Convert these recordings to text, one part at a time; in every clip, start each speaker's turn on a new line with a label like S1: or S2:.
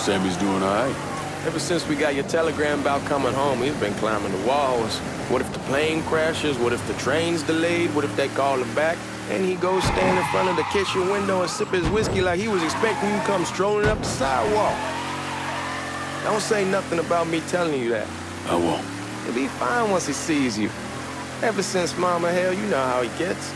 S1: Sammy's doing all right.
S2: Ever since we got your telegram about coming home, he's been climbing the walls. What if the plane crashes? What if the train's delayed? What if they call him back? And he goes stand in front of the kitchen window and sip his whiskey like he was expecting you to come strolling up the sidewalk. Don't say nothing about me telling you that.
S1: I won't.
S2: He'll be fine once he sees you. Ever since Mama, hell, you know how he gets.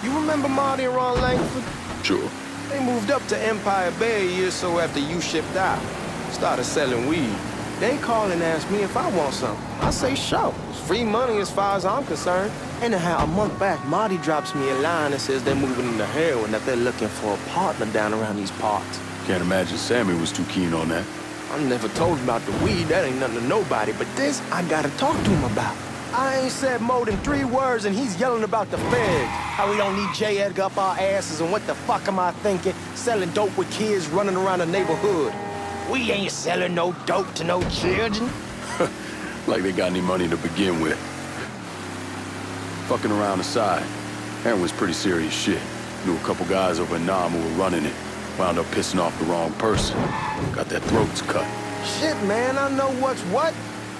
S2: You remember Marty and Ron Langford?
S1: Sure.
S2: They moved up to Empire Bay a year or so after you shipped out. Started selling weed. They call and ask me if I want something. I say, sure. It's free money as far as I'm concerned. Anyhow, a month back, Marty drops me a line that says they're moving into heroin, that they're looking for a partner down around these parts.
S1: Can't imagine Sammy was too keen on that.
S2: I never told him about the weed. That ain't nothing to nobody. But this, I gotta talk to him about. I ain't said more than 3 words, and he's yelling about the feds. How we don't need J. Edgar up our asses, and what the fuck am I thinking? Selling dope with kids running around the neighborhood. We ain't selling no dope to no children.
S1: Like they got any money to begin with. Fucking around aside, heroin's pretty serious shit. Knew a couple guys over in Nam who were running it. Wound up pissing off the wrong person. Got their throats cut.
S2: Shit, man, I know what's what.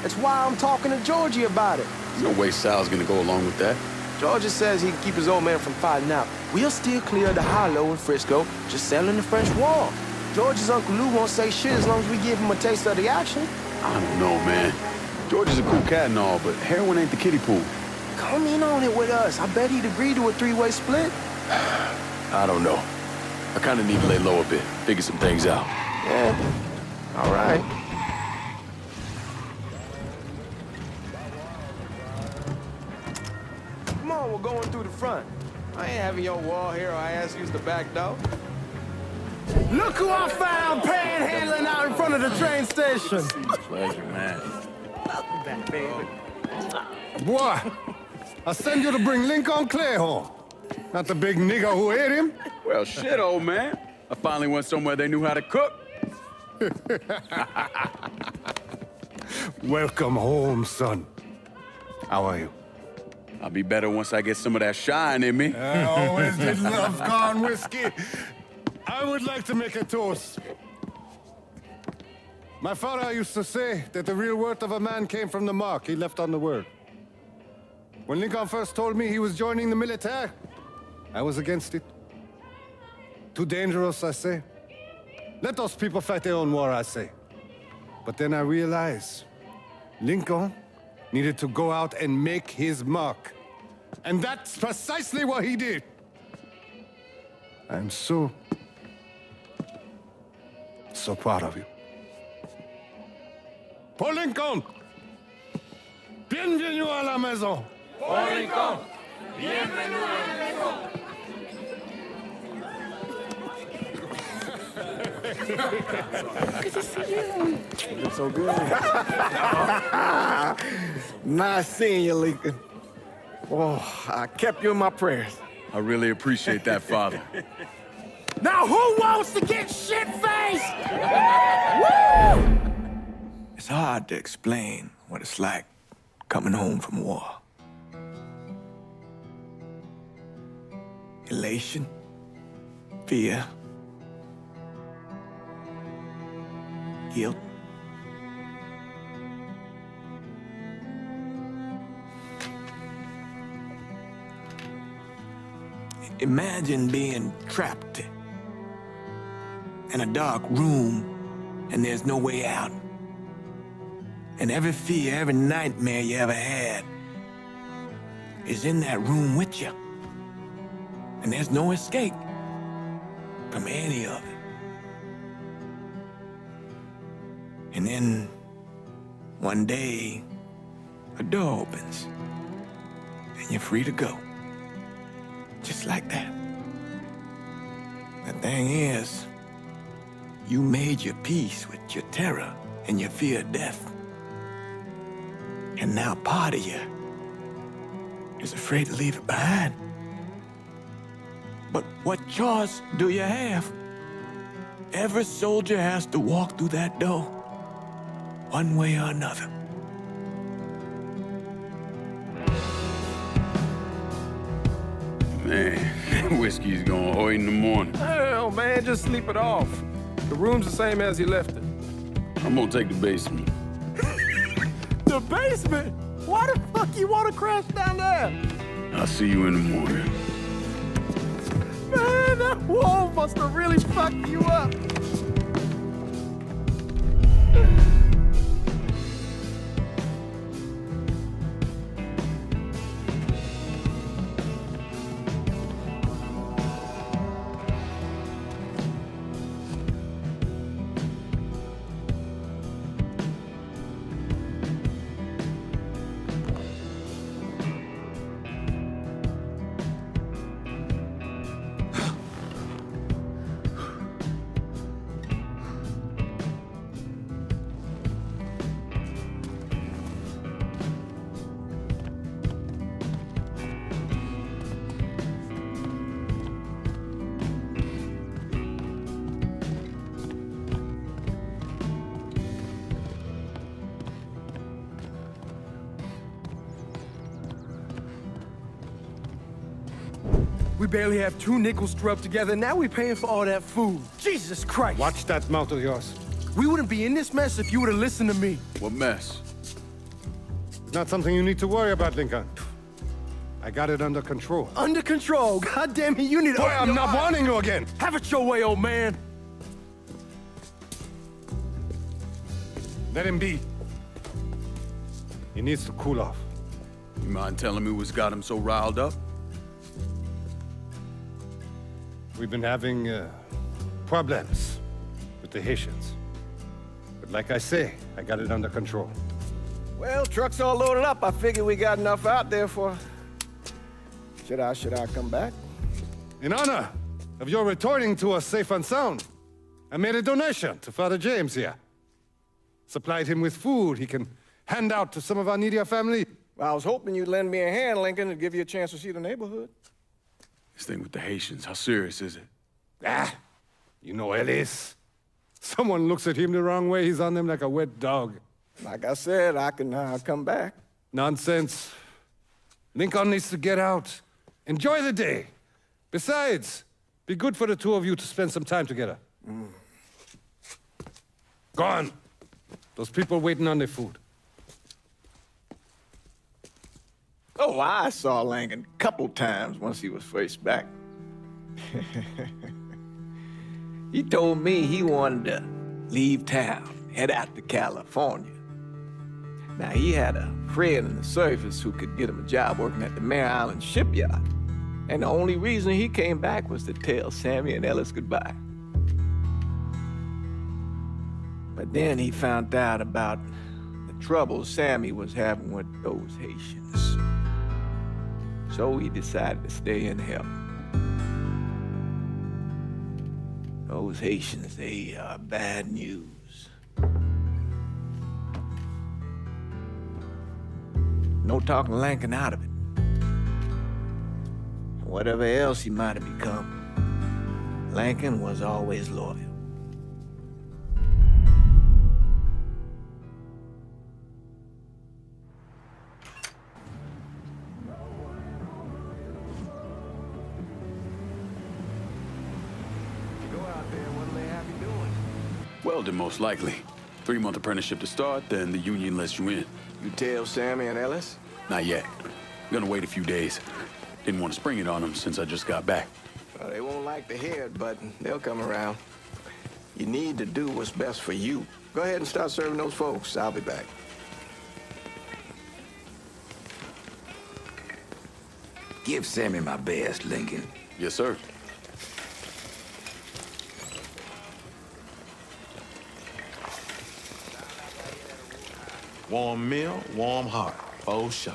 S2: That's why I'm talking to Georgie about it.
S1: There's no way Sal's gonna go along with that.
S2: Georgia says he can keep his old man from fighting out. We'll still clear the hollow in Frisco, just selling the French Wall. George's Uncle Lou won't say shit as long as we give him a taste of the action.
S1: I don't know, man. George is a cool cat and all, but heroin ain't the kiddie pool.
S2: Come in on it with us. I bet he'd agree to a 3-way split.
S1: I don't know. I kinda need to lay low a bit, figure some things out.
S2: Yeah, all right. Come on, we're going through the front. I ain't having your wall here, or I ask use the back door. Look who I found panhandling out in front of the train station.
S1: Pleasure, man.
S2: Welcome back, baby.
S3: Boy, I send you to bring Lincoln Clay home. Not the big nigger who ate him.
S1: Well, shit, old man. I finally went somewhere they knew how to cook.
S3: Welcome home, son. How are you?
S1: I'll be better once I get some of that shine in me.
S3: I always did love corn whiskey. I would like to make a toast. My father used to say that the real worth of a man came from the mark he left on the world. When Lincoln first told me he was joining the military, I was against it. Too dangerous, I say. Let those people fight their own war, I say. But then I realized Lincoln needed to go out and make his mark. And that's precisely what he did. I'm so proud of you. Paul Lincoln! Bienvenue à la maison!
S4: Paul Lincoln, bienvenue à la maison.
S2: Good to see you. You look so good. Nice seeing you, Lincoln. Oh, I kept you in my prayers.
S1: I really appreciate that, Father.
S2: Now who wants to get shit-faced? Woo!
S5: It's hard to explain what it's like coming home from war. Elation, fear, guilt. Imagine being trapped in a dark room and there's no way out. And every fear, every nightmare you ever had is in that room with you. And there's no escape from any of it. And then one day, a door opens and you're free to go. Just like that. The thing is, you made your peace with your terror and your fear of death. And now part of you is afraid to leave it behind. But what choice do you have? Every soldier has to walk through that door, one way or another.
S1: Man, whiskey's gonna hoy in the morning.
S4: Hell, man, just sleep it off. The room's the same as you left it.
S1: I'm gonna take the basement.
S2: The basement? Why the fuck you want to crash down there?
S1: I'll see you in the morning.
S2: Man, that wall must have really fucked you up. We barely have 2 nickels to rub together, and now we're paying for all that food. Jesus Christ!
S3: Watch that mouth of yours.
S2: We wouldn't be in this mess if you would have listened to me.
S1: What mess?
S3: It's not something you need to worry about, Lincoln. I got it under control.
S2: Under control. God damn it, you need to
S3: Boy,
S2: open
S3: I'm
S2: your
S3: not
S2: eyes.
S3: warning you again.
S2: Have it your way, old man.
S3: Let him be. He needs to cool off.
S1: You mind telling me what's got him so riled up?
S3: We've been having problems with the Haitians. But like I say, I got it under control.
S4: Well, truck's all loaded up. I figure we got enough out there for... Should I come back?
S3: In honor of your returning to us safe and sound, I made a donation to Father James here. Supplied him with food he can hand out to some of our needier family.
S4: Well, I was hoping you'd lend me a hand, Lincoln, and give you a chance to see the neighborhood.
S1: This thing with the Haitians, how serious is it?
S3: Ah, you know Ellis. Someone looks at him the wrong way, he's on them like a wet dog.
S4: Like I said, I can come back.
S3: Nonsense. Lincoln needs to get out. Enjoy the day. Besides, be good for the two of you to spend some time together. Go on. Those people waiting on their food.
S4: Oh, I saw Lincoln a couple times once he was first back. He told me he wanted to leave town, head out to California. Now, he had a friend in the service who could get him a job working at the Mare Island shipyard. And the only reason he came back was to tell Sammy and Ellis goodbye. But then he found out about the trouble Sammy was having with those Haitians. So he decided to stay and help. Those Haitians, they are bad news. No talking Lincoln out of it. Whatever else he might have become, Lincoln was always loyal.
S1: Welding, most likely. 3-month apprenticeship to start, then the union lets you in.
S4: You tell Sammy and Ellis?
S1: Not yet. Gonna wait a few days. Didn't want to spring it on them since I just got back.
S4: Well, they won't like to hear it, but they'll come around. You need to do what's best for you. Go ahead and start serving those folks. I'll be back.
S6: Give Sammy my best, Lincoln.
S1: Yes, sir.
S7: Warm meal, warm heart. Oh, sure.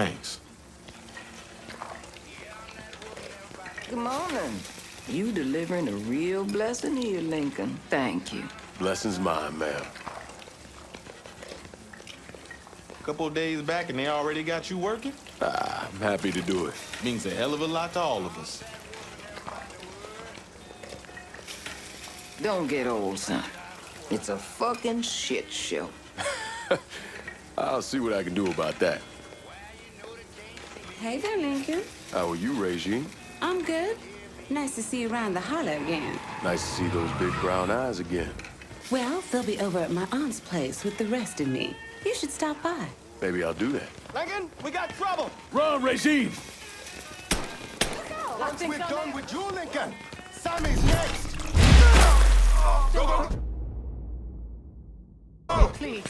S7: Thanks.
S8: Good morning. You delivering a real blessing here, Lincoln. Thank you.
S1: Blessing's mine, ma'am.
S7: A couple of days back and they already got you working?
S1: I'm happy to do it.
S7: Means a hell of a lot to all of us.
S8: Don't get old, son. It's a fucking shit show.
S1: I'll see what I can do about that.
S9: Hey there, Lincoln.
S1: How are you, Regine?
S9: I'm good. Nice to see you around the holler again.
S1: Nice to see those big brown eyes again.
S9: Well, they'll be over at my aunt's place with the rest of me. You should stop by.
S1: Maybe I'll do that.
S2: Lincoln, we got trouble.
S1: Run, Regine!
S2: Once we're done with you, Lincoln, Sammy's next.
S9: Please.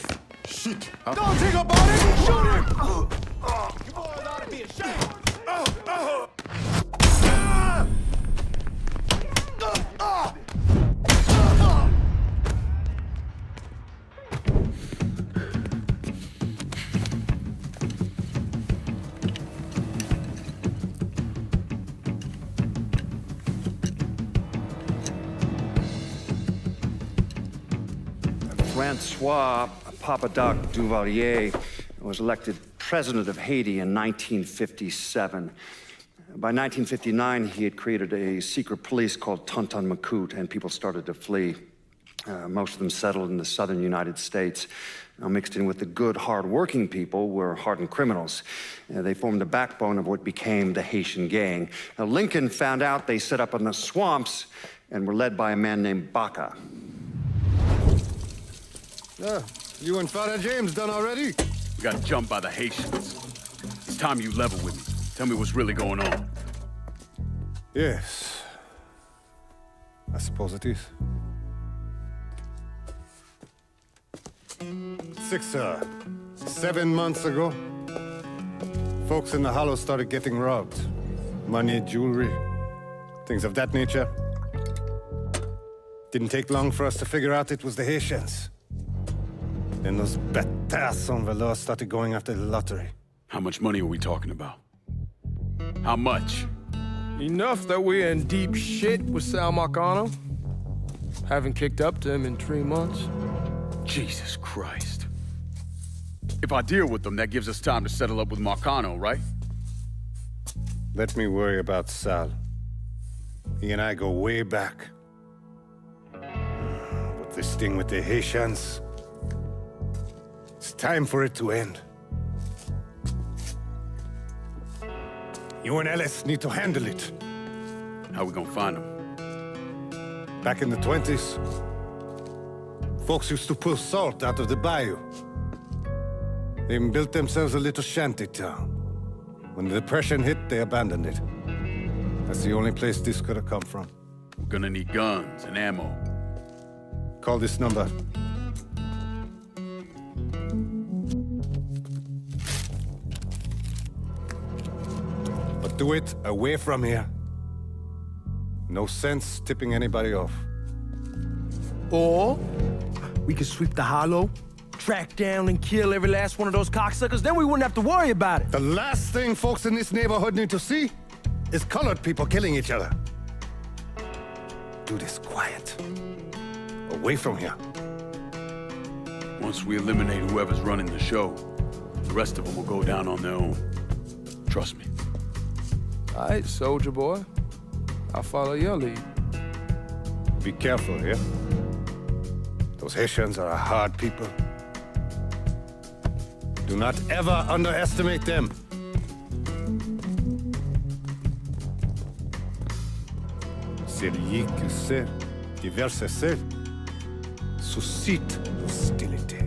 S1: Shit!
S2: Don't think about it. Shoot him. You boys ought to be ashamed.
S10: Francois Papadoc Duvalier was elected president of Haiti in 1957. By 1959, he had created a secret police called Tonton Macoute, and people started to flee. Most of them settled in the southern United States. Now, mixed in with the good, hard-working people were hardened criminals. They formed the backbone of what became the Haitian gang. Now, Lincoln found out they set up in the swamps and were led by a man named Baca.
S3: You and Father James done already?
S1: We got jumped by the Haitians. It's time you level with me. Tell me what's really going on.
S3: Yes. I suppose it is. 7 months ago, folks in the Hollow started getting robbed. Money, jewelry, things of that nature. Didn't take long for us to figure out it was the Haitians. Then those bâtards on velours started going after the lottery.
S1: How much money are we talking about? How much?
S2: Enough that we're in deep shit with Sal Marcano. Haven't kicked up to him in 3 months.
S1: Jesus Christ. If I deal with them, that gives us time to settle up with Marcano, right?
S3: Let me worry about Sal. He and I go way back. But this thing with the Haitians, it's time for it to end. You and Ellis need to handle it.
S1: How we gonna find them?
S3: Back in the 20s, folks used to pull salt out of the bayou. They even built themselves a little shanty town. When the Depression hit, they abandoned it. That's the only place this could have come from.
S1: We're gonna need guns and ammo.
S3: Call this number. But do it away from here. No sense tipping anybody off.
S2: Or we could sweep the Hollow, track down and kill every last one of those cocksuckers, then we wouldn't have to worry about it.
S3: The last thing folks in this neighborhood need to see is colored people killing each other. Do this quiet. Away from here.
S1: Once we eliminate whoever's running the show, the rest of them will go down on their own. Trust me.
S2: All right, soldier boy. I'll follow your lead.
S3: Be careful here. Those Haitians are a hard people. Do not ever underestimate them. Celui qui sait qui verse sel suscite hostilité.